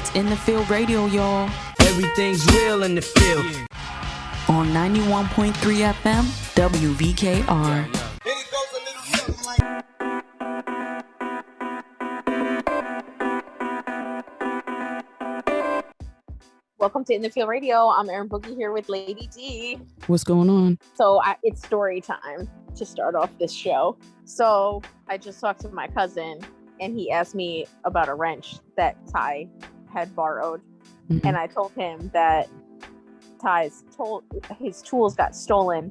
It's In the Field Radio, y'all. Everything's real in the field. On 91.3 FM, WVKR. Welcome to In the Field Radio. I'm Erin Boogie here with Lady D. What's going on? So it's story time to start off this show. So I just talked to my cousin and he asked me about a wrench that Ty had borrowed. Mm-hmm. And I told him that his tools got stolen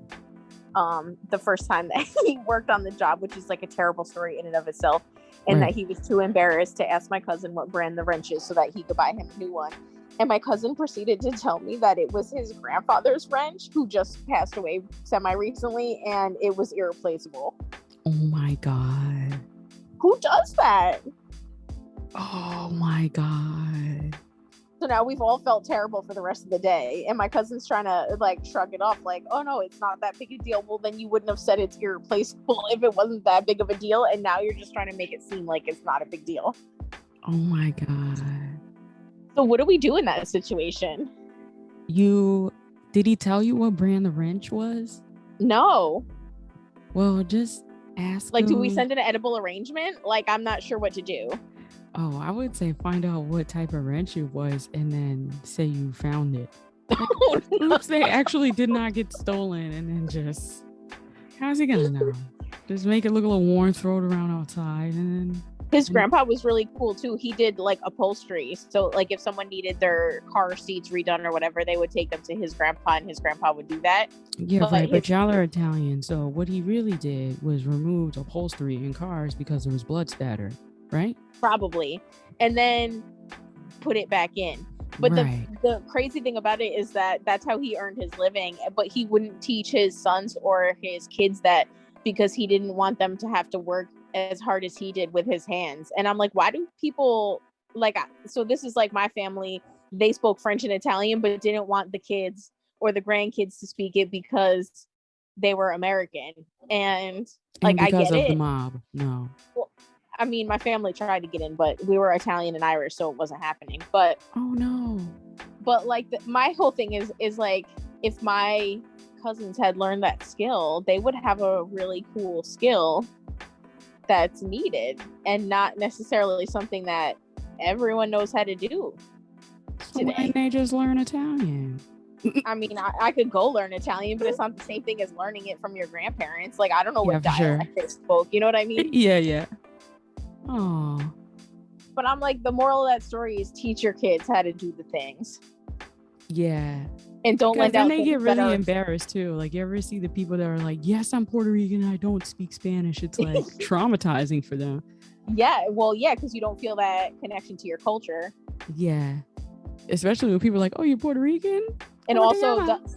the first time that he worked on the job, which is like a terrible story in and of itself. And that he was too embarrassed to ask my cousin what brand the wrench is so that he could buy him a new one. And my cousin proceeded to tell me that it was his grandfather's wrench, who just passed away semi-recently, and it was irreplaceable. Oh my God. Who does that? Oh my God. So now we've all felt terrible for the rest of the day. And my cousin's trying to shrug it off like, oh no, it's not that big a deal. Well, then you wouldn't have said it's irreplaceable if it wasn't that big of a deal. And now you're just trying to make it seem like it's not a big deal. Oh my God. So what do we do in that situation? Did he tell you what brand the wrench was? No. Well, just ask him. Do we send an edible arrangement? I'm not sure what to do. Oh, I would say find out what type of wrench it was and then say you found it. Oops, they actually did not get stolen, and then just, how's he gonna know? Just make it look a little worn, throw it around outside, and then... His grandpa was really cool too. He did upholstery. So if someone needed their car seats redone or whatever, they would take them to his grandpa and his grandpa would do that. Yeah, right. But y'all are Italian. So what he really did was removed upholstery in cars because there was blood spatter, right? Probably. And then put it back in. But the crazy thing about it is that that's how he earned his living. But he wouldn't teach his sons or his kids that because he didn't want them to have to work as hard as he did with his hands. And I'm like, why do people so this is my family, they spoke French and Italian but didn't want the kids or the grandkids to speak it because they were American and I get of the mob. No, well, I mean, my family tried to get in, but we were Italian and Irish, so it wasn't happening. But oh no, but my whole thing is if my cousins had learned that skill, they would have a really cool skill that's needed and not necessarily something that everyone knows how to do today. Why didn't they just learn Italian? I mean, I could go learn Italian, but it's not the same thing as learning it from your grandparents. I don't know what dialect they spoke. You know what I mean? Yeah. Oh. But I'm the moral of that story is teach your kids how to do the things. Yeah. And don't lend out. Then they get really embarrassed too. You ever see the people that are like, yes, I'm Puerto Rican, I don't speak Spanish. It's traumatizing for them. Yeah. Well, yeah, because you don't feel that connection to your culture. Yeah. Especially when people are like, oh, you're Puerto Rican? And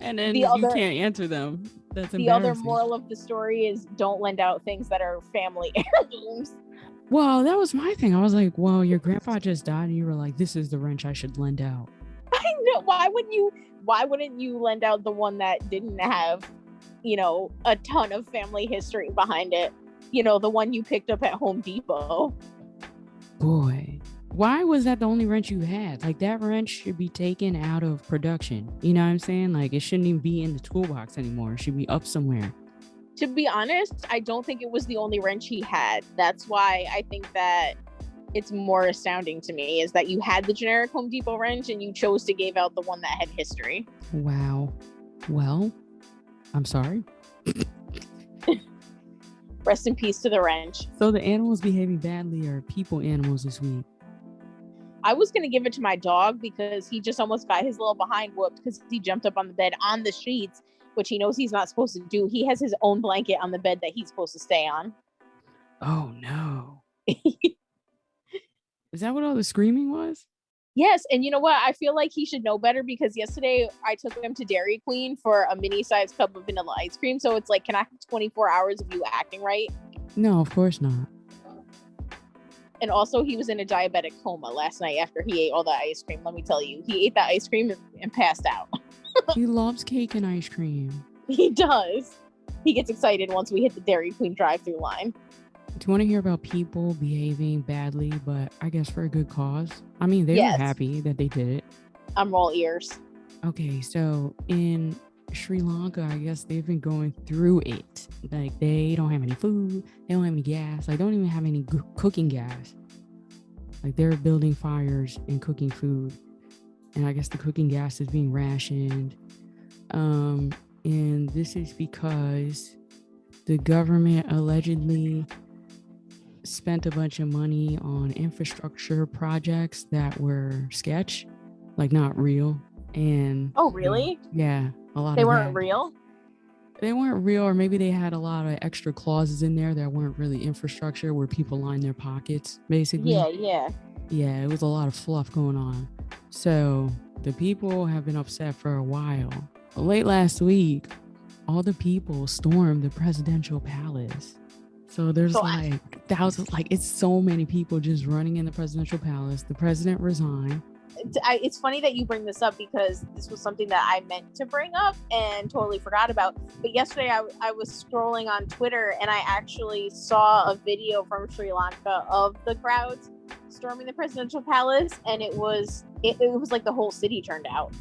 and then you can't answer them. That's the other moral of the story is don't lend out things that are family heirlooms. Well, that was my thing. I was like, well, your grandpa just died and you were like, this is the wrench I should lend out. I know. Why wouldn't you lend out the one that didn't have, a ton of family history behind it? The one you picked up at Home Depot. Boy, why was that the only wrench you had? That wrench should be taken out of production. You know what I'm saying? It shouldn't even be in the toolbox anymore. It should be up somewhere. To be honest, I don't think it was the only wrench he had. That's why I think that it's more astounding to me is that you had the generic Home Depot wrench and you chose to give out the one that had history. Wow. Well, I'm sorry. Rest in peace to the wrench. So the animals behaving badly are people animals this week. I was going to give it to my dog because he just almost got his little behind whooped because he jumped up on the bed on the sheets, which he knows he's not supposed to do. He has his own blanket on the bed that he's supposed to stay on. Oh, no. Is that what all the screaming was? Yes. And you know what? I feel like he should know better because yesterday I took him to Dairy Queen for a mini-sized cup of vanilla ice cream. So it's can I have 24 hours of you acting right? No, of course not. And also he was in a diabetic coma last night after he ate all the ice cream. Let me tell you, he ate that ice cream and passed out. He loves cake and ice cream. He does. He gets excited once we hit the Dairy Queen drive-through line. Do you want to hear about people behaving badly, but I guess for a good cause? I mean, they were Yes. happy that they did it. I'm all ears. Okay, so in Sri Lanka, I guess they've been going through it. Like, they don't have any food, they don't have any gas, like, don't even have any cooking gas. Like, they're building fires and cooking food. And I guess the cooking gas is being rationed. And this is because the government allegedly spent a bunch of money on infrastructure projects that were sketch, like not real. And oh, really? Yeah, a lot they of weren't that. real. They weren't real, or maybe they had a lot of extra clauses in there that weren't really infrastructure, where people line their pockets, basically. Yeah. It was a lot of fluff going on. So the people have been upset for a while. Late last week, all the people stormed the presidential palace. So there's like thousands, like it's so many people just running in the presidential palace. The president resigned. It's funny that you bring this up, because this was something that I meant to bring up and totally forgot about. But yesterday I was scrolling on Twitter, and I actually saw a video from Sri Lanka of the crowds storming the presidential palace, and it was like the whole city turned out.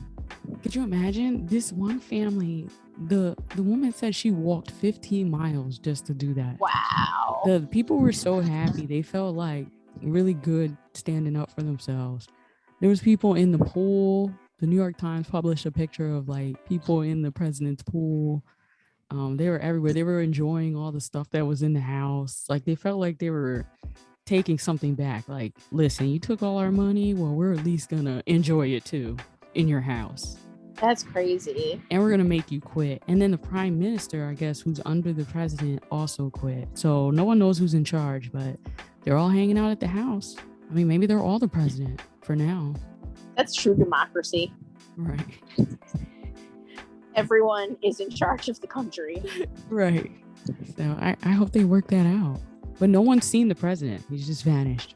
Could you imagine this one family? The woman said she walked 15 miles just to do that. Wow. The people were so happy. They felt like really good standing up for themselves. There was people in the pool. The New York Times published a picture of like people in the president's pool. They were everywhere. They were enjoying all the stuff that was in the house. Like, they felt like they were taking something back. Like, listen, you took all our money. Well, we're at least gonna enjoy it too in your house. That's crazy. And we're going to make you quit. And then the prime minister, I guess, who's under the president, also quit. So no one knows who's in charge, but they're all hanging out at the house. I mean, maybe they're all the president for now. That's true democracy. Right. Everyone is in charge of the country. Right. So I hope they work that out. But no one's seen the president. He's just vanished.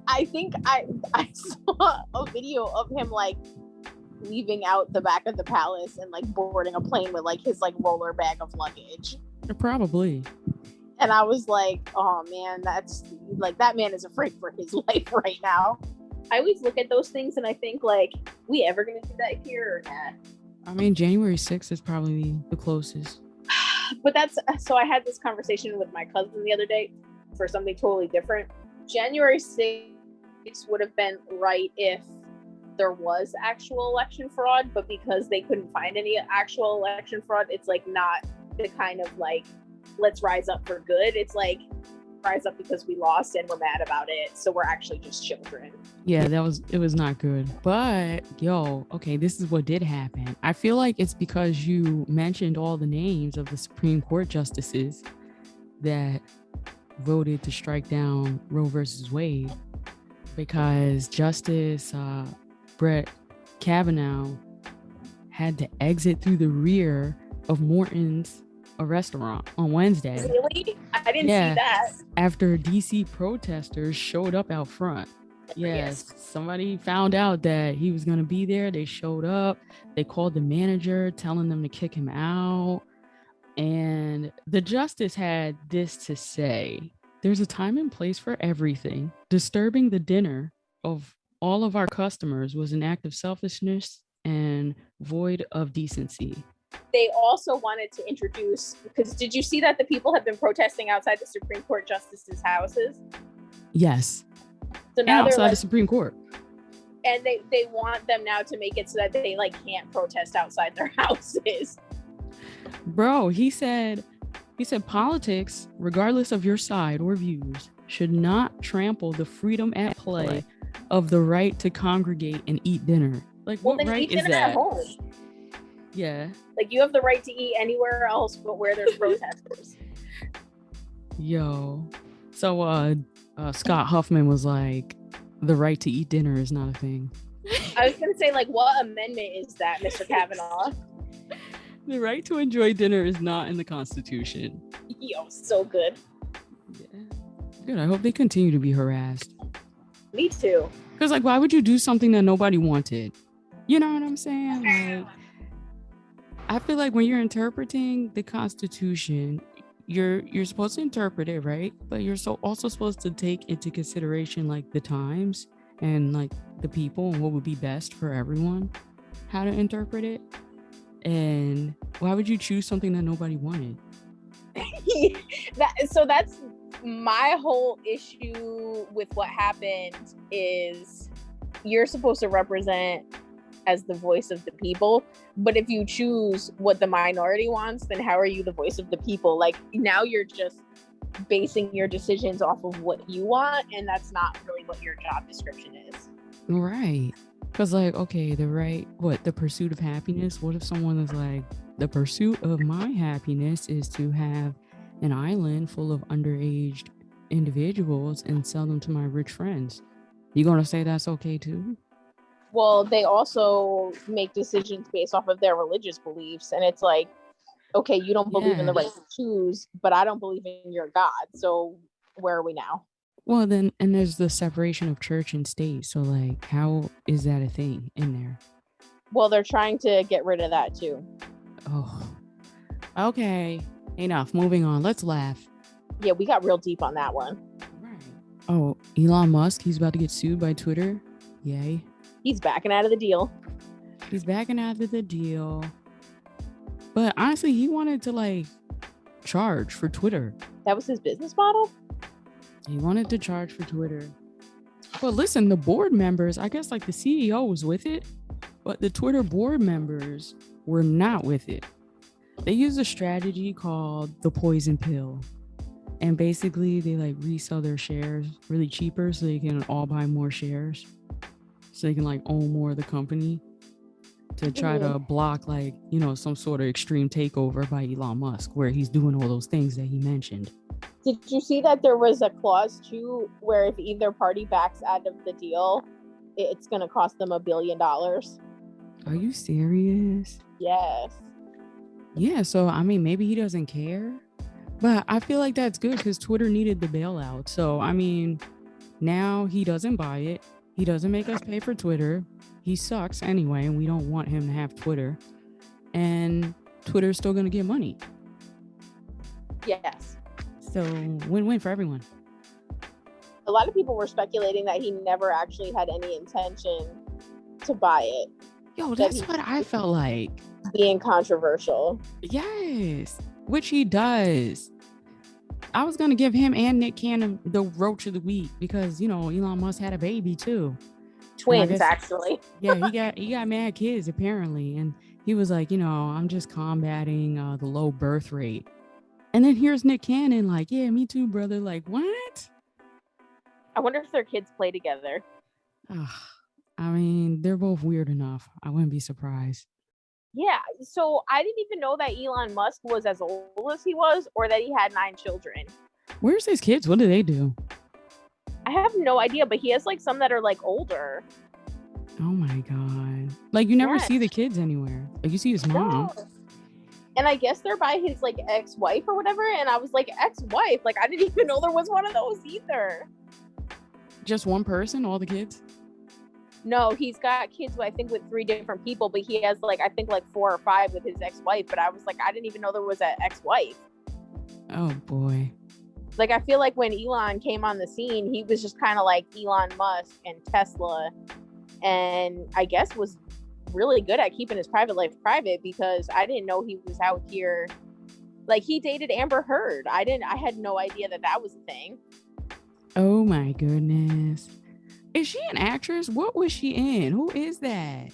I think I saw a video of him like leaving out the back of the palace and like boarding a plane with like his like roller bag of luggage. Probably. And I was like, oh man, that's like, that man is afraid for his life right now. I always look at those things and I think like, we ever gonna do that here or not? I mean, January 6th is probably the closest. But so I had this conversation with my cousin the other day for something totally different. January 6th would have been right if there was actual election fraud, but because they couldn't find any actual election fraud, it's like not the kind of like, let's rise up for good. It's like, rise up because we lost and we're mad about it, so we're actually just children. Yeah, it was not good. But okay, this is what did happen. I feel like it's because you mentioned all the names of the Supreme Court justices that voted to strike down Roe versus Wade, because Justice Brett Kavanaugh had to exit through the rear of Morton's, a restaurant, on Wednesday. Really? I didn't see that. After DC protesters showed up out front. Yes, somebody found out that he was going to be there. They showed up. They called the manager, telling them to kick him out. And the justice had this to say: there's a time and place for everything. Disturbing the dinner of all of our customers was an act of selfishness and void of decency. They also wanted to introduce, because did you see that the people have been protesting outside the Supreme Court justices' houses? Yes. So now and outside the Supreme Court. And they want them now to make it so that they like can't protest outside their houses. Bro, he said politics, regardless of your side or views, should not trample the freedom at play of the right to congregate and eat dinner. Like, what right is that? At home. Yeah. Like, you have the right to eat anywhere else but where there's protesters. Yo. So Scott Huffman was like, the right to eat dinner is not a thing. I was going to say, like, what amendment is that, Mr. Kavanaugh? The right to enjoy dinner is not in the Constitution. Yo, so good. Yeah. Good. I hope they continue to be harassed. Me too. Because, like, why would you do something that nobody wanted? You know what I'm saying? Like, I feel like when you're interpreting the Constitution, you're supposed to interpret it, right? But you're also supposed to take into consideration like the times and like the people and what would be best for everyone, how to interpret it. And why would you choose something that nobody wanted? So that's my whole issue with what happened is you're supposed to represent as the voice of the people, but if you choose what the minority wants, then how are you the voice of the people? Like now you're just basing your decisions off of what you want, and that's not really what your job description is. Right. Because like, okay, the pursuit of happiness. What if someone is like, the pursuit of my happiness is to have an island full of underage individuals and sell them to my rich friends? You gonna say that's okay too? Well, they also make decisions based off of their religious beliefs, and it's like, okay, you don't believe in the right to choose, but I don't believe in your God, so where are we now? Well, then, and there's the separation of church and state, so like how is that a thing in there? Well, they're trying to get rid of that too. Oh, okay, enough, moving on, let's laugh. Yeah, we got real deep on that one. Right. Oh, Elon Musk, he's about to get sued by Twitter. Yay. He's backing out of the deal. But honestly, he wanted to like charge for Twitter. That was his business model? He wanted to charge for Twitter. But listen, the board members, I guess like the CEO was with it, but the Twitter board members were not with it. They used a strategy called the poison pill. And basically they like resell their shares really cheaper so they can all buy more shares. So they can like own more of the company to try to block like, you know, some sort of extreme takeover by Elon Musk where he's doing all those things that he mentioned. Did you see that there was a clause too where if either party backs out of the deal, it's going to cost them $1 billion? Are you serious? Yes. Yeah, so I mean, maybe he doesn't care, but I feel like that's good because Twitter needed the bailout. So, I mean, now he doesn't buy it. He doesn't make us pay for Twitter. He sucks anyway, and we don't want him to have Twitter. And Twitter's still going to get money. Yes. So win-win for everyone. A lot of people were speculating that he never actually had any intention to buy it. Yo, that's what I felt like. Being controversial. Yes, which he does. I was going to give him and Nick Cannon the roach of the week because, you know, Elon Musk had a baby too. Twins, actually. Yeah, he got mad kids apparently. And he was like, you know, I'm just combating the low birth rate. And then here's Nick Cannon like, yeah, me too, brother. Like, what? I wonder if their kids play together. I mean, they're both weird enough. I wouldn't be surprised. Yeah, so I didn't even know that Elon Musk was as old as he was or that he had 9 children. Where's his kids? What do they do? I have no idea, but he has like some that are like older. Oh my God. Like you never see the kids anywhere. Like you see his mom. No. And I guess they're by his like ex-wife or whatever. And I was like, ex-wife? Like I didn't even know there was one of those either. Just one person, all the kids? No, he's got kids, I think, with 3 different people, but he has like, I think like 4 or 5 with his ex-wife. But I was like, I didn't even know there was an ex-wife. Oh boy. Like, I feel like when Elon came on the scene, he was just kind of like Elon Musk and Tesla. And I guess was really good at keeping his private life private because I didn't know he was out here. Like, he dated Amber Heard. I had no idea that was a thing. Oh my goodness. Is she an actress? What was she in? Who is that?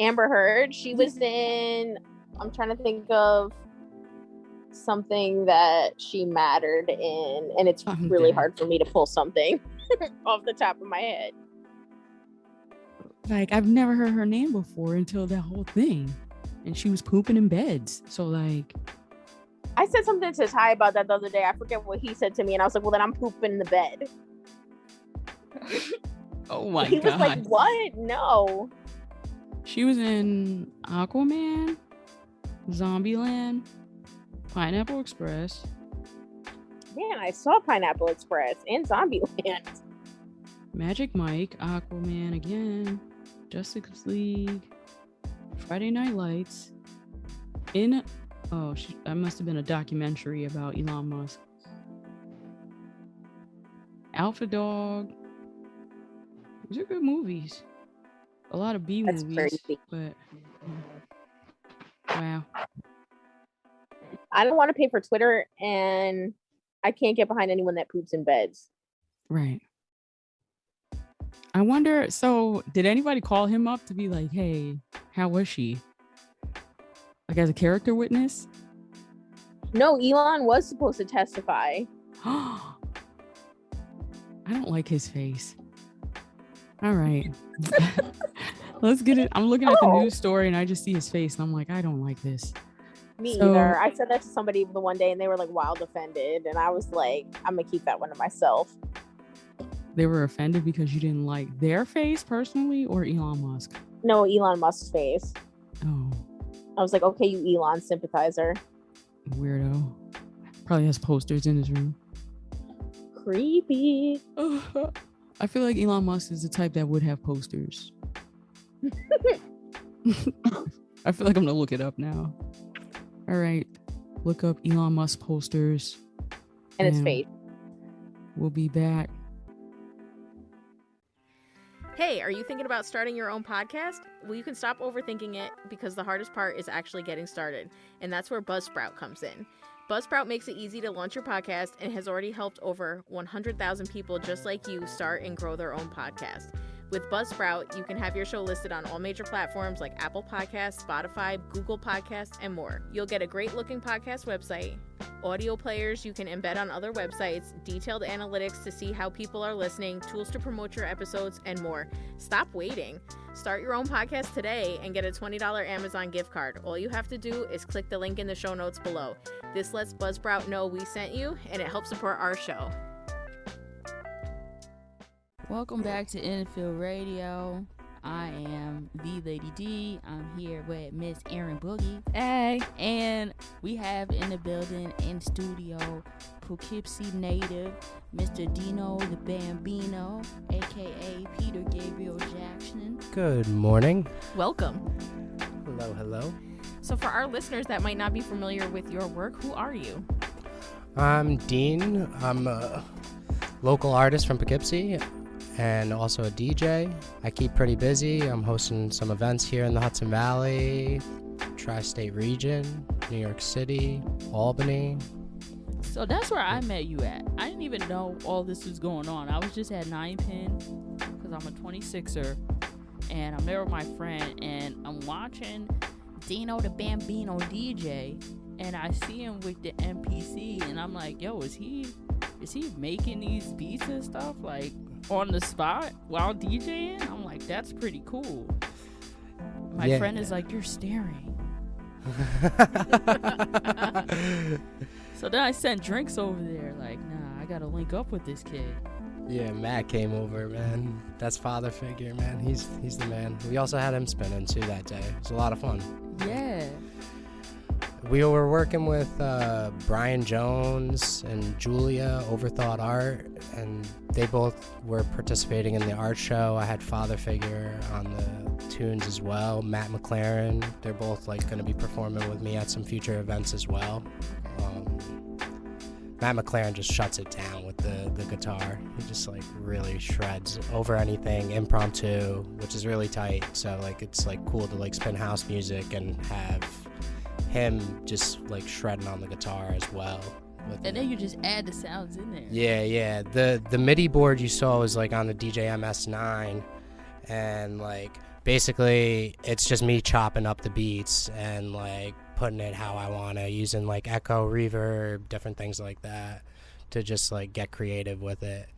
Amber Heard. She was in, I'm trying to think of something that she mattered in, and it's really hard for me to pull something off the top of my head. Like, I've never heard her name before until that whole thing. And she was pooping in beds. So like, I said something to Ty about that the other day. I forget what he said to me, and I was like, well, then I'm pooping in the bed. Oh my God. He was like, what? No. She was in Aquaman, Zombieland, Pineapple Express. Man, I saw Pineapple Express and Zombieland. Magic Mike, Aquaman again, Justice League, Friday Night Lights, in Oh, that must have been a documentary about Elon Musk. Alpha Dog. These are good movies. A lot of B That's movies, crazy. but wow. I don't want to pay for Twitter, and I can't get behind anyone that poops in beds. Right. I wonder, so did anybody call him up to be like, hey, how was she? Like as a character witness? No, Elon was supposed to testify. I don't like his face. All right. Let's get it. I'm looking at the news story and I just see his face and I'm like, I don't like this. Me either. I said that to somebody the one day and they were like wild offended. And I was like, I'm going to keep that one to myself. They were offended because you didn't like their face personally or Elon Musk? No, Elon Musk's face. Oh. I was like, okay, you Elon sympathizer. Weirdo. Probably has posters in his room. Creepy. I feel like Elon Musk is the type that would have posters. I feel like I'm gonna look it up now. All right. Look up Elon Musk posters. And his face. We'll be back. Hey, are you thinking about starting your own podcast? Well, you can stop overthinking it because the hardest part is actually getting started. And that's where Buzzsprout comes in. Buzzsprout makes it easy to launch your podcast and has already helped over 100,000 people just like you start and grow their own podcast. With Buzzsprout, you can have your show listed on all major platforms like Apple Podcasts, Spotify, Google Podcasts, and more. You'll get a great-looking podcast website, audio players you can embed on other websites, detailed analytics to see how people are listening, tools to promote your episodes, and more. Stop waiting. Start your own podcast today and get a $20 Amazon gift card. All you have to do is click the link in the show notes below. This lets Buzzsprout know we sent you, and it helps support our show. Welcome back to Infield Radio. I am the Lady D. I'm here with Miss Erin Boogie. Hey. And we have in the building, in studio, Poughkeepsie native, Mr. Deano The Bambino, a.k.a. Peter Gabriel Jackson. Good morning. Welcome. Hello, hello. So for our listeners that might not be familiar with your work, who are you? I'm Dean. I'm a local artist from Poughkeepsie and also a DJ. I keep pretty busy. I'm hosting some events here in the Hudson Valley, Tri-State region, New York City, Albany. So that's where I met you at. I didn't even know all this was going on. I was just at 9-pin because I'm a 26er and I'm there with my friend and I'm watching Deano The Bambino DJ and I see him with the MPC and I'm like, yo, is he making these beats and stuff like on the spot while DJing? I'm like, that's pretty cool. My friend is like, you're staring. So then I sent drinks over there like, nah, I gotta link up with this kid. Yeah, Matt came over, man. That's father figure, man. He's the man. We also had him spinning too that day. It was a lot of fun. Yeah. We were working with Brian Jones and Julia, Overthought Art, and they both were participating in the art show. I had Father Figure on the tunes as well. Matt McLaren, they're both like going to be performing with me at some future events as well. Matt McLaren just shuts it down with the guitar. He just like really shreds over anything impromptu, which is really tight. So like it's like cool to like spin house music and have him just like shredding on the guitar as well. And then you just add the sounds in there. Yeah. The MIDI board you saw was like on the DJ MS9, and like basically it's just me chopping up the beats and like putting it how I want to, using like echo, reverb, different things like that to just like get creative with it,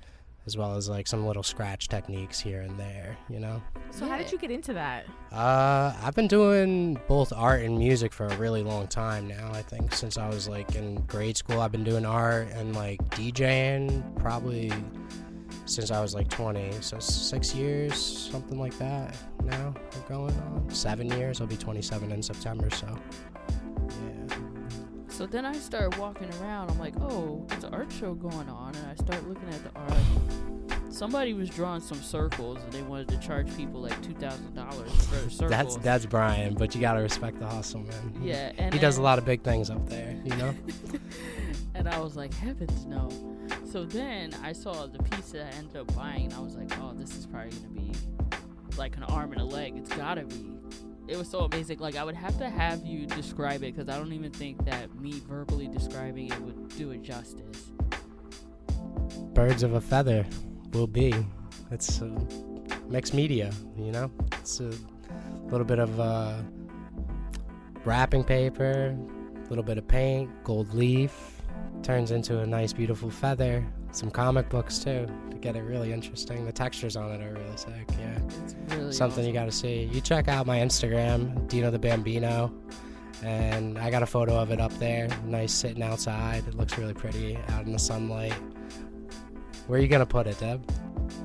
as well as like some little scratch techniques here and there, you know? So how did you get into that? I've been doing both art and music for a really long time now. I think since I was like in grade school, I've been doing art and like DJing probably since I was like 20. So 6 years, something like that now we're going on. 7 years, I'll be 27 in September, so yeah. So then I started walking around. I'm like, oh, there's an art show going on. And I start looking at the art. somebody was drawing some circles and they wanted to charge people like $2,000 for the circles. That's Brian, but you gotta respect the hustle, man. Yeah, and he does a lot of big things up there, you know. And I was like, heavens no. So then I saw the piece that I ended up buying, and I was like, oh, this is probably gonna be like an arm and a leg. It's gotta be. It was so amazing. Like, I would have to have you describe it, because I don't even think that me verbally describing it would do it justice. Birds of a feather will be. It's mixed media, you know. It's a little bit of wrapping paper, a little bit of paint, gold leaf, turns into a nice beautiful feather. Some comic books too, to get it really interesting. The textures on it are really sick. Yeah, It's really something you awesome. gotta see. You check out my Instagram, Deano The Bambino, and I got a photo of it up there. Nice sitting outside. It looks really pretty out in the sunlight. Where are you gonna put it, Deb?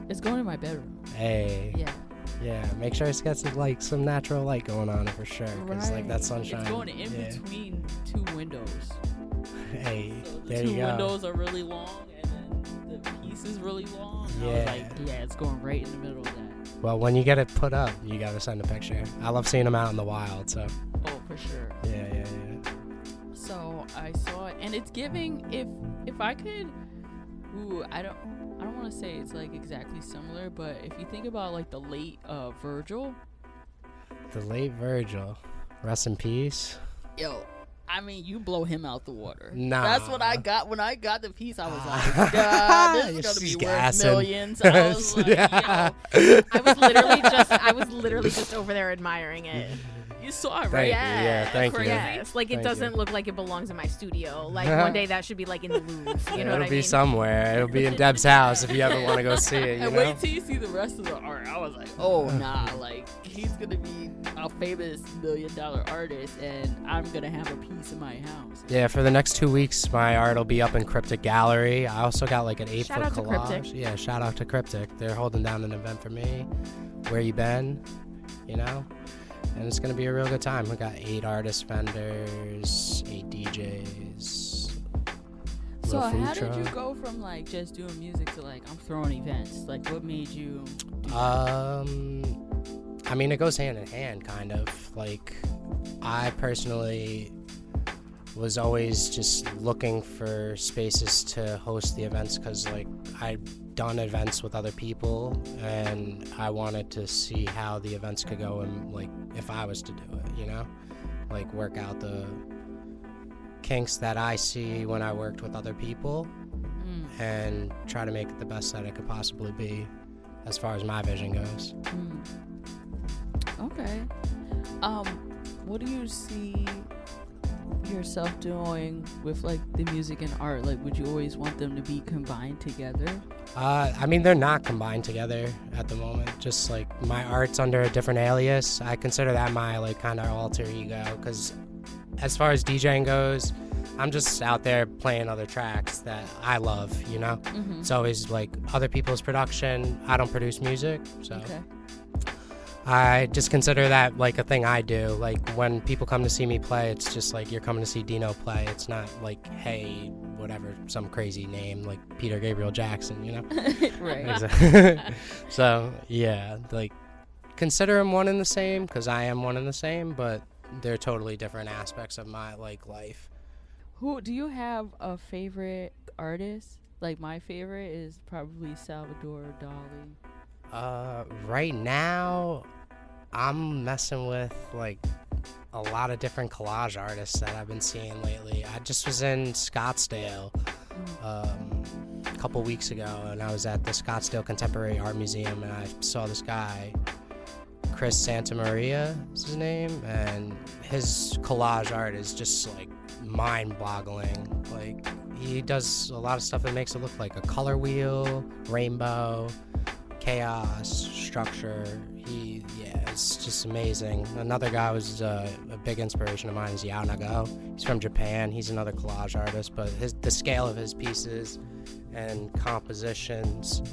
It's going in my bedroom. Hey. Yeah. Make sure it's got some natural light going on it for sure, because like that Right. sunshine. It's going in yeah. between two windows. Hey, So the there two you go. windows are really long, and then the piece is really long. I was Yeah. like, yeah, it's going right in the middle of that. Well, when you get it put up, you gotta send a picture. I love seeing them out in the wild. So Oh, for sure. yeah. So I saw it, and it's giving. If I could, I don't want to say it's like exactly similar, but if you think about like the late Virgil, The late Virgil, rest in peace. yo, I mean, you blow him out the water. Nah. That's what I got when I got the piece. I was like, God, this is gonna She's be worth gassing. millions. I was like, Yeah. yo, I was literally just over there admiring it. you saw it, Thank right? you. Yeah, thank you. Yes, like it Thank doesn't you. look like it belongs in my studio. Like one day that should be like in the Louvre. You know It'll what I be mean? somewhere. It'll be in Deb's house if you ever want to go see it. You And know? wait till you see the rest of the art. I was like, oh nah, like he's gonna be a famous $1 million artist, and I'm gonna have a piece in my house. Yeah, for the next 2 weeks, my art will be up in Cryptic Gallery. I also got like an 8-foot Shout out to collage. Cryptic. Yeah, shout out to Cryptic. They're holding down an event for me. Where you been? You know? And it's going to be a real good time. We got 8 artist vendors, 8 DJs. So little food how did you truck. go from like just doing music to like I'm throwing events? Like what made you do I mean, it goes hand in hand, kind of. Like, I personally was always just looking for spaces to host the events, because, like, I'd done events with other people, and I wanted to see how the events could go, and, like, if I was to do it, you know? Like, work out the kinks that I see when I worked with other people, and try to make it the best that it could possibly be as far as my vision goes. Okay. What do you see yourself doing with like the music and art? Like, would you always want them to be combined together? I mean, they're not combined together at the moment. Just like my art's under a different alias. I consider that my like kind of alter ego, because as far as DJing goes, I'm just out there playing other tracks that I love, you know? It's always like other people's production. I don't produce music, so Okay. I just consider that like a thing I do. Like when people come to see me play, it's just like you're coming to see Deano play. It's not like, hey, whatever, some crazy name like Peter Gabriel Jackson, you know? Right. Exactly. So, yeah, like consider them one and the same, because I am one and the same, but they're totally different aspects of my like life. Who do you have a favorite artist? Like my favorite is probably Salvador Dali. Right now, I'm messing with like a lot of different collage artists that I've been seeing lately. I just was in Scottsdale a couple weeks ago, and I was at the Scottsdale Contemporary Art Museum, and I saw this guy, Chris Santamaria is his name, and his collage art is just like mind-boggling. Like he does a lot of stuff that makes it look like a color wheel, rainbow, chaos, structure. It's just amazing. Another guy was a big inspiration of mine is Yao. He's from Japan. He's another collage artist, but the scale of his pieces and compositions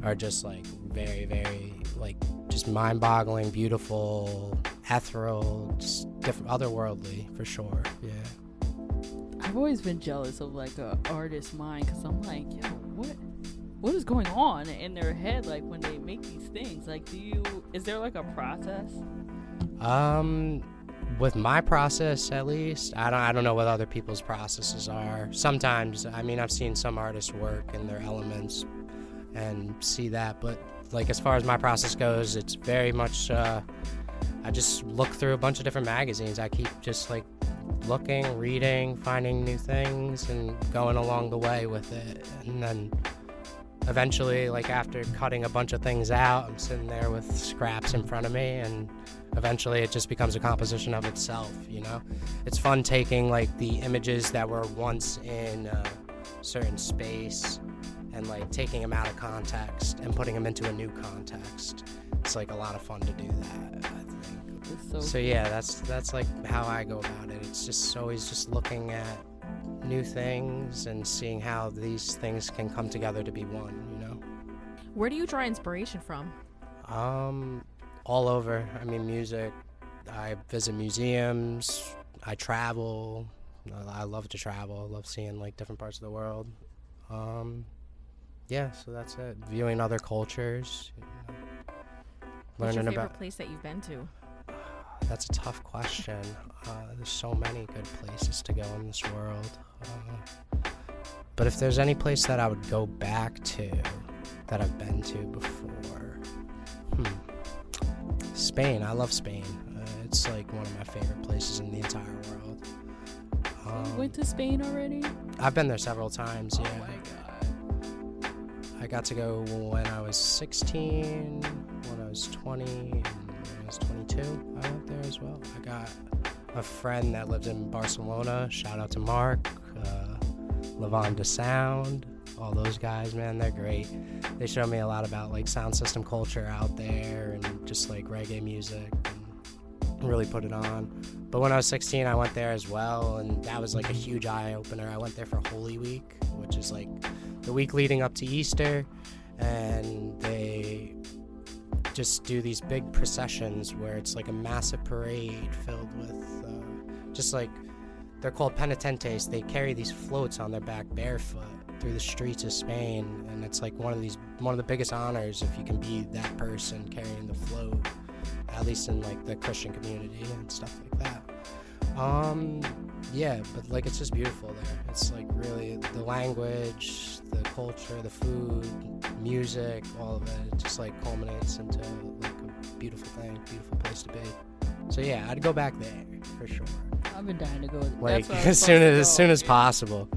are just like very, very like just mind-boggling, beautiful, ethereal, just different, otherworldly for sure. Yeah. I've always been jealous of like a artist's mind, because I'm like, yo, what is going on in their head, like when they make these things? Like, is there like a process? With my process, at least, I don't know what other people's processes are. Sometimes, I mean, I've seen some artists work in their elements and see that, but like as far as my process goes, it's very much I just look through a bunch of different magazines. I keep just like looking, reading, finding new things, and going along the way with it. And then eventually, like after cutting a bunch of things out, I'm sitting there with scraps in front of me, and eventually it just becomes a composition of itself, you know? It's fun taking like the images that were once in a certain space and like taking them out of context and putting them into a new context. It's like a lot of fun to do that, I think. So yeah, that's like how I go about it. It's just always just looking at new things and seeing how these things can come together to be one, you know? Where do you draw inspiration from? All over. I mean, music. I visit museums. I travel. I love to travel. I love seeing like different parts of the world. Yeah, so that's it. Viewing other cultures. What's your Learning favorite about. place that you've been to? That's a tough question. There's so many good places to go in this world. But if there's any place that I would go back to that I've been to before, Spain. I love Spain. It's like one of my favorite places in the entire world. You went to Spain already? I've been there several times, yeah. Oh my God. I got to go when I was 16, when I was 20, and when I was 22. I went there as well. I got a friend that lives in Barcelona. Shout out to Mark, Levon to Sound. All those guys, man, they're great. They showed me a lot about like sound system culture out there and just like reggae music and really put it on. But when I was 16, I went there as well, and that was like a huge eye-opener. I went there for Holy Week, which is like the week leading up to Easter, and they just do these big processions where it's like a massive parade filled with just like, they're called penitentes. They carry these floats on their back barefoot through the streets of Spain, and it's like one of the biggest honors if you can be that person carrying the float, at least in like the Christian community and stuff like that. Yeah, but like it's just beautiful there. It's like really the language, the culture, the food, music, all of it just like culminates into like a beautiful thing, beautiful place to be. So yeah, I'd go back there for sure. I've been dying to go. Like as soon as possible.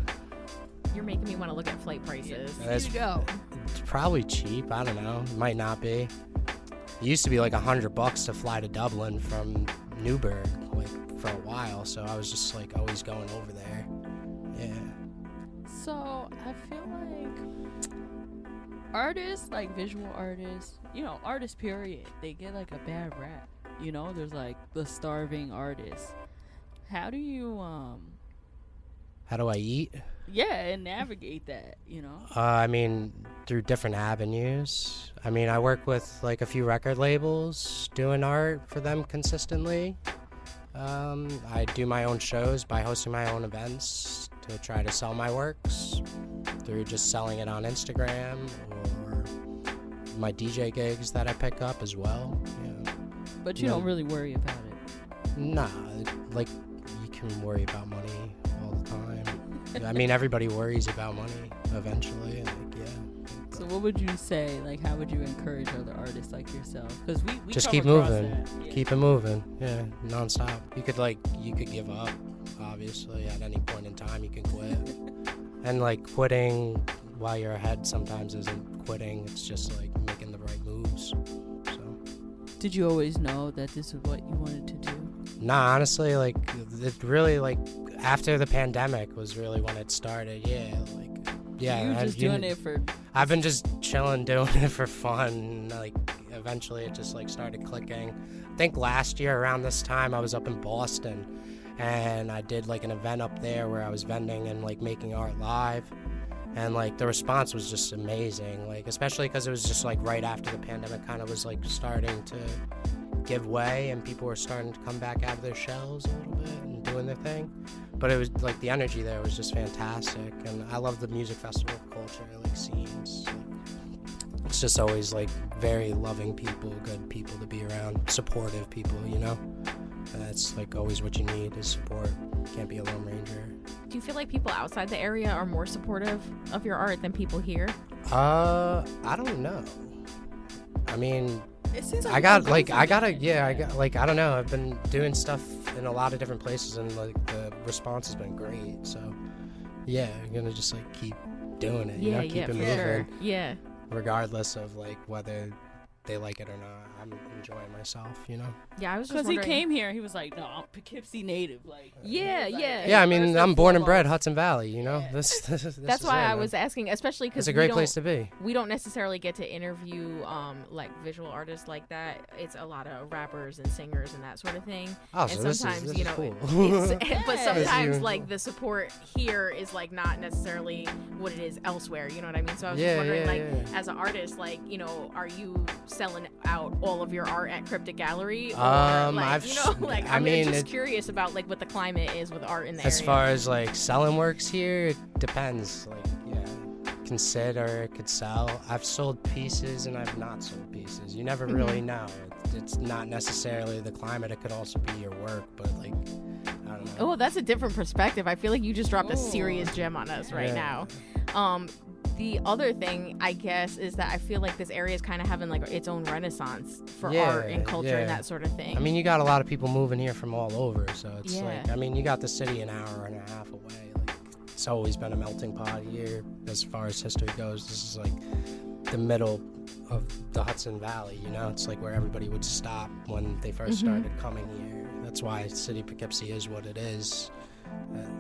You're making me want to look at flight prices. It's probably cheap. I don't know. It might not be. It used to be like $100 to fly to Dublin from Newburgh, like for a while. So I was just like always going over there. Yeah. So I feel like artists, like visual artists, artists period, they get like a bad rap. There's like the starving artists. How do you How do I eat? Yeah, and navigate that, I mean, through different avenues. I mean, I work with like a few record labels doing art for them consistently. I do my own shows by hosting my own events to try to sell my works through just selling it on Instagram or my DJ gigs that I pick up as well. Yeah. But you don't really worry about it. Nah, like you can worry about money all the time. I mean, everybody worries about money eventually. Like, yeah. So what would you say? Like, how would you encourage other artists like yourself? Because we just come keep across moving, that. Yeah. keep it moving. Yeah, nonstop. You could give up. Obviously, at any point in time, you can quit. And like quitting while you're ahead sometimes isn't quitting. It's just like making the right moves. So. Did you always know that this is what you wanted to do? Nah, honestly, like it really like after the pandemic was really when it started. Yeah, like yeah. You were just doing it for. I've been just chilling, doing it for fun. Like eventually, it just like started clicking. I think last year around this time, I was up in Boston, and I did like an event up there where I was vending and like making art live. And like the response was just amazing, like especially because it was just like right after the pandemic kind of was like starting to give way and people were starting to come back out of their shells a little bit and doing their thing. But it was like the energy there was just fantastic, and I love the music festival culture, like scenes. Like, it's just always like very loving people, good people to be around, supportive people, you know. That's like always what you need is support. Can't be a lone ranger. Do you feel like people outside the area are more supportive of your art than people here? I don't know. I mean, It seems like I got I don't know. I've been doing stuff in a lot of different places, and like the response has been great. So yeah, I'm gonna just like keep doing it. You know, keep it moving. Sure. Yeah. Regardless of like whether they like it or not. I'm enjoying myself, you know. Yeah, I was just because he wondering. came here, he was like, "No, I'm Poughkeepsie native." Like, Yeah, yeah. Yeah, I mean, I'm born and bred Hudson Valley, you know. Yeah. This That's is why it, I man. was asking, especially because It's a great place to be. we don't necessarily get to interview like visual artists like that. It's a lot of rappers and singers and that sort of thing. Oh, And so this sometimes, is you know, cool. but Yeah. sometimes you. like the support here is like not necessarily what it is elsewhere. You know what I mean? So I was Yeah, just wondering, yeah, like, yeah. as an artist, like, you know, are you selling out all of your art at Cryptic Gallery? Or like, I've you know, s- like, I I'm mean, just it- curious about like what the climate is with art in the As area. far as like selling works here, it depends. Like, yeah, consider could sell. I've sold pieces and I've not sold pieces. You never really know. It's not necessarily the climate. It could also be your work, but like, I don't know. Oh, that's a different perspective. I feel like you just dropped a Ooh. serious gem on us right Yeah. now. The other thing, I guess, is that I feel like this area is kind of having like its own renaissance for Yeah, art and culture and yeah. that sort of thing. I mean, you got a lot of people moving here from all over, so it's Yeah. like, I mean, you got the city an hour and a half away. Like, it's always been a melting pot here as far as history goes. This is like the middle of the Hudson Valley, you know? It's like where everybody would stop when they first started coming here. That's why City Poughkeepsie is what it is.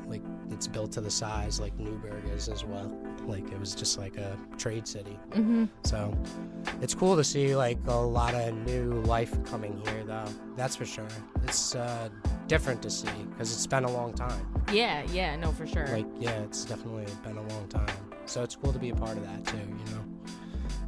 Like, it's built to the size like Newburgh is as well. Like, it was just like a trade city. So it's cool to see like a lot of new life coming here, though. That's for sure. It's different to see because it's been a long time. yeah, no, for sure. Like, yeah, it's definitely been a long time. So it's cool to be a part of that too, you know?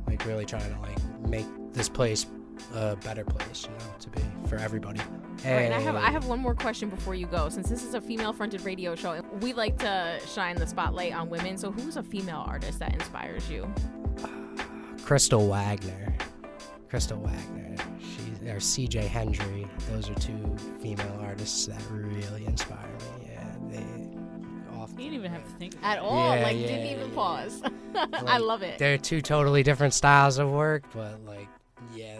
Like, really trying to like make this place a better place, you know, to be for everybody. All right, and I have one more question before you go. Since this is a female-fronted radio show, we like to shine the spotlight on women. So who's a female artist that inspires you? Crystal Wagner, or CJ Hendry. Those are two female artists that really inspire me. Yeah, they often. he didn't even have to think At about all? Yeah, like, yeah, didn't even yeah. pause. I Like, love it. They're two totally different styles of work, but like, yeah,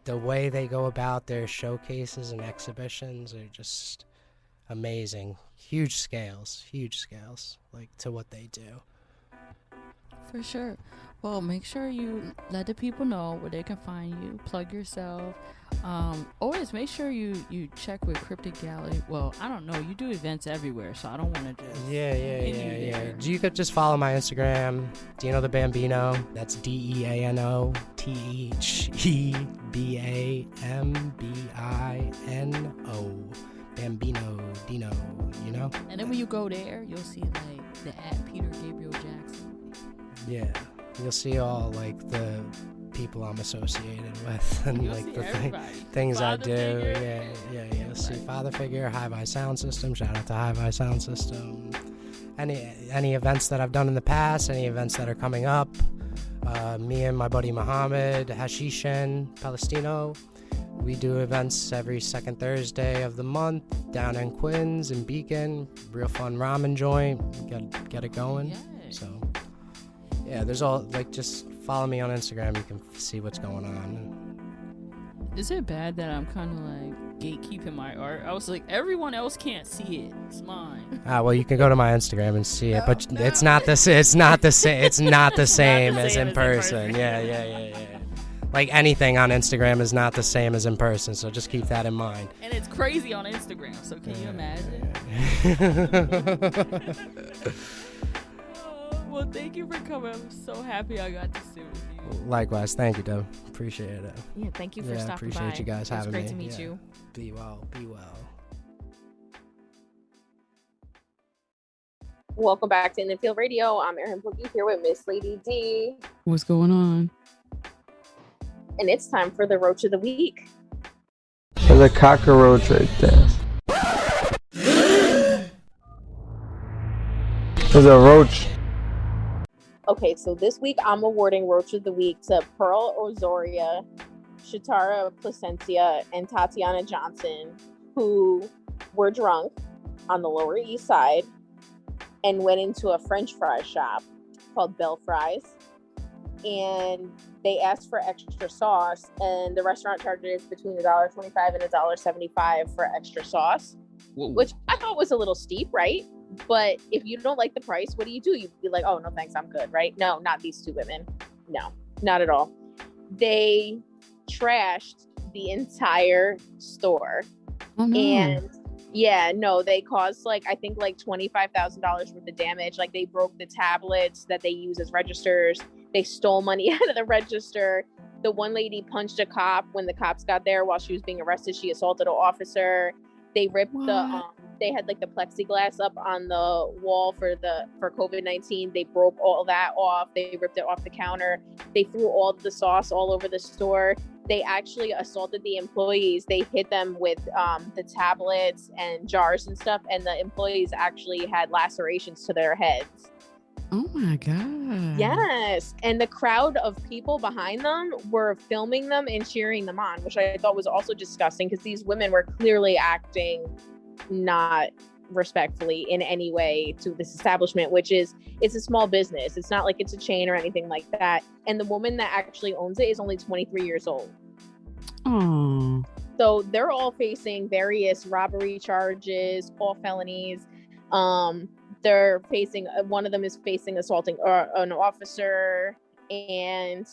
the way they go about their showcases and exhibitions are just amazing. Huge scales, like to what they do. For sure. Well, make sure you let the people know where they can find you. Plug yourself. Always make sure you check with Cryptic Gallery. Well, I don't know. You do events everywhere, so I don't want to just. Yeah. there. You could just follow my Instagram, Deano The Bambino. That's DeanoTheBambino. Bambino, Dino, you know? And then when you go there, you'll see like the @Peter Gabriel Jackson. Yeah. You'll see all like the people I'm associated with and You'll like see the everybody. things I Father do. figure. Yeah. You'll see Everybody. Father Figure, High Vi Sound System. Shout out to High Vi Sound System. Any events that I've done in the past, any events that are coming up. Me and my buddy Mohammed Hashishin Palestino. We do events every second Thursday of the month down in Queens and Beacon. Real fun ramen joint. Get it going. Yeah. So, yeah, there's all, like, just follow me on Instagram. You can see what's going on. Is it bad that I'm kind of like gatekeeping my art? I was like, everyone else can't see it. It's mine. Well, you can go to my Instagram and see it, but it's not the same. It's not the same. It's not the same as in person. Yeah. Like, anything on Instagram is not the same as in person, so just keep that in mind. And it's crazy on Instagram. So can you imagine? Well, thank you for coming. I'm so happy I got to sit with you. Likewise, thank you, Deb. Appreciate it. Yeah, thank you for Yeah, stopping appreciate by. you guys It was having great me. to meet Yeah. you. Be well. Welcome back to In the Field Radio. I'm Erin Boogie here with Miss Lady D, What's going on? and it's time for the Roach of the Week. There's a cockroach right there. There's a roach. Okay, so this week I'm awarding Roach of the Week to Pearl Osoria, Shatara Placencia, and Tatiana Johnson, who were drunk on the Lower East Side and went into a French fry shop called Belle Fries. And they asked for extra sauce, and the restaurant charges between $1.25 and $1.75 for extra sauce. Whoa. Which I thought was a little steep, right? But if you don't like the price, what do? You'd be like, oh, no, thanks, I'm good, right? No, not these two women. No, not at all. They trashed the entire store. Oh, no. And yeah, no, they caused I think $25,000 worth of damage. Like, they broke the tablets that they use as registers. They stole money out of the register. The one lady punched a cop when the cops got there while she was being arrested. She assaulted an officer. They ripped they had the plexiglass up on the wall for COVID-19. They broke all that off. They ripped it off the counter. They threw all the sauce all over the store. They actually assaulted the employees. They hit them with the tablets and jars and stuff. And the employees actually had lacerations to their heads. Oh my God. Yes. And the crowd of people behind them were filming them and cheering them on, which I thought was also disgusting because these women were clearly acting not respectfully in any way to this establishment, it's a small business. It's not like it's a chain or anything like that. And the woman that actually owns it is only 23 years old. Oh. So they're all facing various robbery charges, all felonies. They're facing, one of them is facing assaulting an officer, and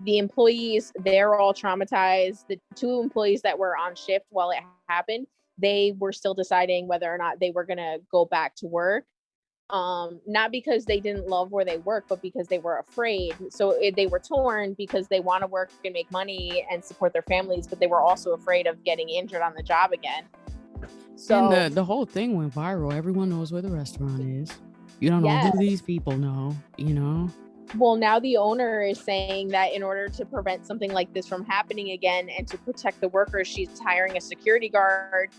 the employees, they're all traumatized. The two employees that were on shift while it happened, they were still deciding whether or not they were going to go back to work. Not because they didn't love where they work, but because they were afraid. So they were torn because they want to work and make money and support their families, but they were also afraid of getting injured on the job again. So and the whole thing went viral. Everyone knows where the restaurant is. You don't know who these people know, Well, now the owner is saying that in order to prevent something like this from happening again and to protect the workers, she's hiring a security guard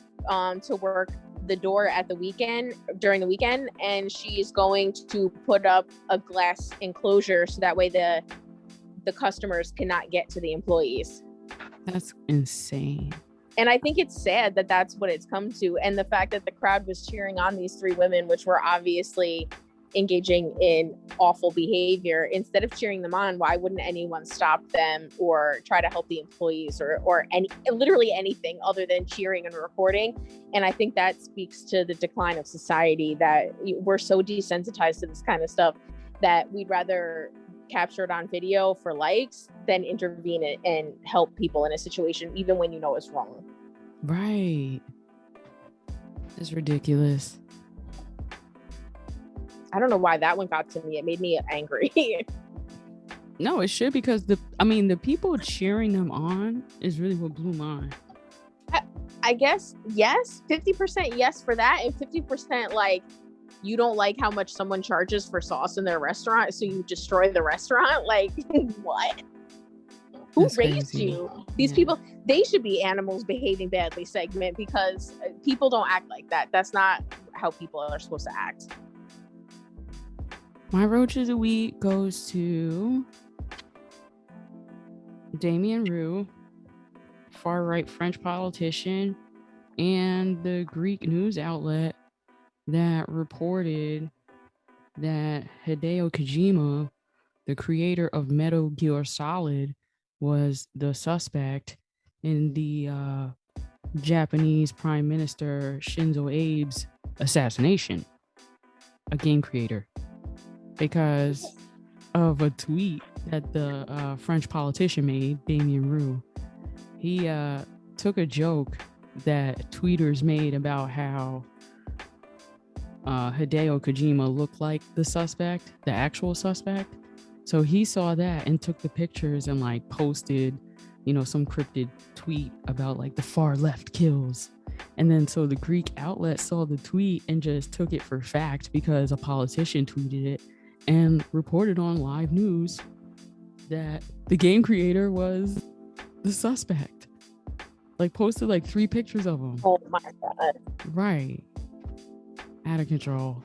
to work the door at during the weekend, and she's going to put up a glass enclosure so that way the customers cannot get to the employees. That's insane. And I think it's sad that that's what it's come to. And the fact that the crowd was cheering on these three women, which were obviously engaging in awful behavior, instead of cheering them on, why wouldn't anyone stop them or try to help the employees or literally anything other than cheering and recording? And I think that speaks to the decline of society, that we're so desensitized to this kind of stuff that we'd rather capture it on video for likes than intervene and help people in a situation, even when you know it's wrong. Right. It's ridiculous. I don't know why that one got to me. It made me angry. No, it should, because the people cheering them on is really what blew mine. I guess, yes. 50% yes for that, and 50% you don't like how much someone charges for sauce in their restaurant, so you destroy the restaurant. What? Who That's raised crazy. you? These people, they should be animals behaving badly segment, because people don't act like that. That's not how people are supposed to act. My roach of the week goes to Damien Roux, far-right French politician, and the Greek news outlet that reported that Hideo Kojima, the creator of Metal Gear Solid, was the suspect in the Japanese Prime Minister Shinzo Abe's assassination, a game creator, because of a tweet that the French politician made, Damien Roux. He took a joke that tweeters made about how Hideo Kojima looked like the suspect, the actual suspect. So he saw that and took the pictures and posted, some cryptid tweet about the far left kills. And then so the Greek outlet saw the tweet and just took it for fact because a politician tweeted it, and reported on live news that the game creator was the suspect. Posted 3 pictures of him. Oh my God. Right. Out of control.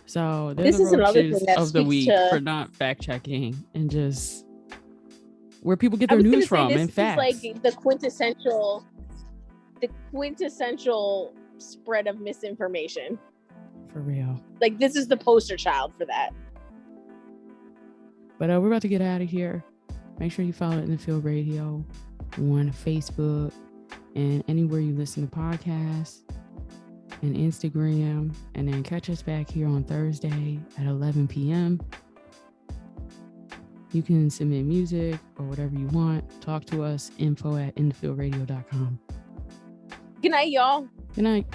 So they're This the is another roaches thing that of the speaks week to- for not fact checking and just where people get I their was gonna news say from this and is facts. like the quintessential spread of misinformation. For real. Like this is the poster child for that. But we're about to get out of here. Make sure you follow In the Field Radio on Facebook and anywhere you listen to podcasts and Instagram. And then catch us back here on Thursday at 11 p.m. You can submit music or whatever you want. Talk to us, info@inthefieldradio.com. Good night, y'all. Good night.